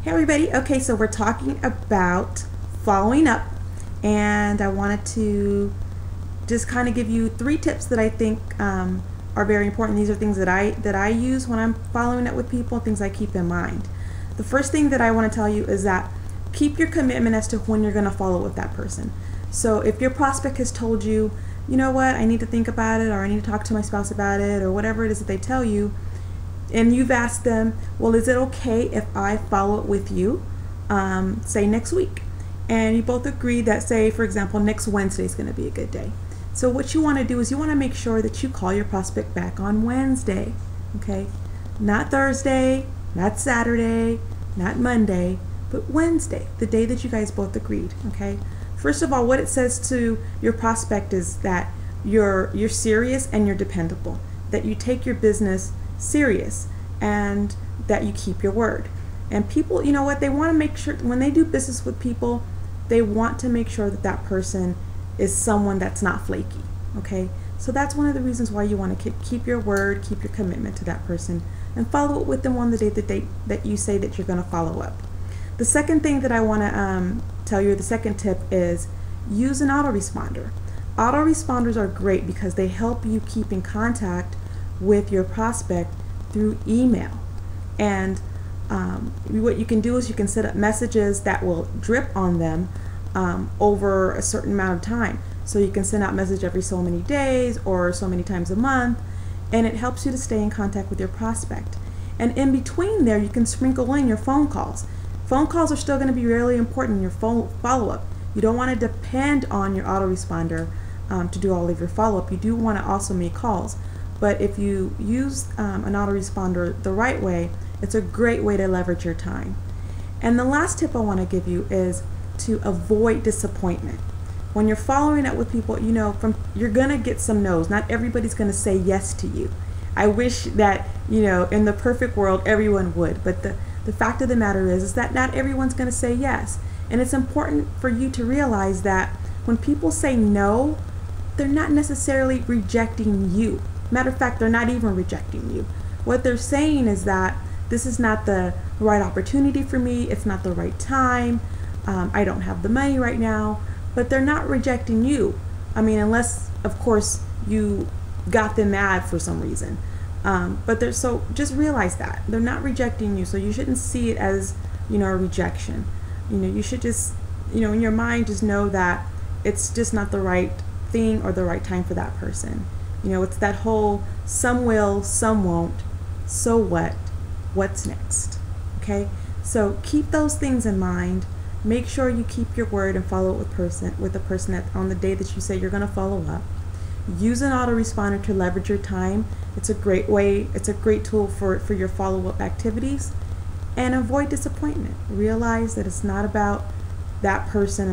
Hey everybody, okay, so we're talking about following up, and I wanted to just kind of give you 3 tips that I think are very important. These are things that I use when I'm following up with people, things I keep in mind. The first thing that I want to tell you is that keep your commitment as to when you're going to follow with that person. So if your prospect has told you, you know what, I need to think about it, or I need to talk to my spouse about it, or whatever it is that they tell you, and you've asked them, well, is it okay if I follow it with you, say next week? And you both agree that, say, for example, next Wednesday is going to be a good day. So what you want to do is you want to make sure that you call your prospect back on Wednesday, okay? Not Thursday, not Saturday, not Monday, but Wednesday, the day that you guys both agreed, okay? First of all, what it says to your prospect is that you're serious and you're dependable, that you take your business serious and that you keep your word. And people, you know what, they want to make sure when they do business with people, they want to make sure that that person is someone that's not flaky, okay? So that's one of the reasons why you want to keep your word, keep your commitment to that person, and follow up with them on the date that you say that you're going to follow up. The second thing that I want to tell you, the second tip, is use an autoresponder. Autoresponders are great because they help you keep in contact with your prospect through email. And what you can do is you can set up messages that will drip on them over a certain amount of time. So you can send out message every so many days or so many times a month, and it helps you to stay in contact with your prospect. And in between there, you can sprinkle in your phone calls. Phone calls are still going to be really important in your follow-up. You don't want to depend on your autoresponder to do all of your follow-up. You do want to also make calls. But if you use an autoresponder the right way, it's a great way to leverage your time. And the last tip I want to give you is to avoid disappointment. When you're following up with people, you know, you're going to get some no's. Not everybody's going to say yes to you. I wish that, you know, in the perfect world, everyone would. But the fact of the matter is that not everyone's going to say yes. And it's important for you to realize that when people say no, they're not necessarily rejecting you. Matter of fact, they're not even rejecting you. What they're saying is that this is not the right opportunity for me, it's not the right time, I don't have the money right now, but they're not rejecting you. I mean, unless, of course, you got them mad for some reason. So just realize that. They're not rejecting you, so you shouldn't see it as, you know, a rejection. You know, you should just, you know, in your mind, just know that it's just not the right thing or the right time for that person. You know, it's that whole some will, some won't, so what, what's next, okay? So keep those things in mind. Make sure you keep your word and follow it with the person that on the day that you say you're going to follow up. Use an autoresponder to leverage your time. It's a great way, it's a great tool for your follow-up activities. And avoid disappointment. Realize that it's not about that person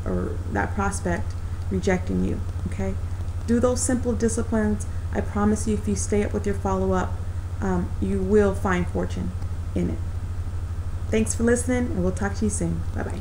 or that prospect rejecting you, okay? Do those simple disciplines. I promise you, if you stay up with your follow-up, you will find fortune in it. Thanks for listening, and we'll talk to you soon. Bye-bye.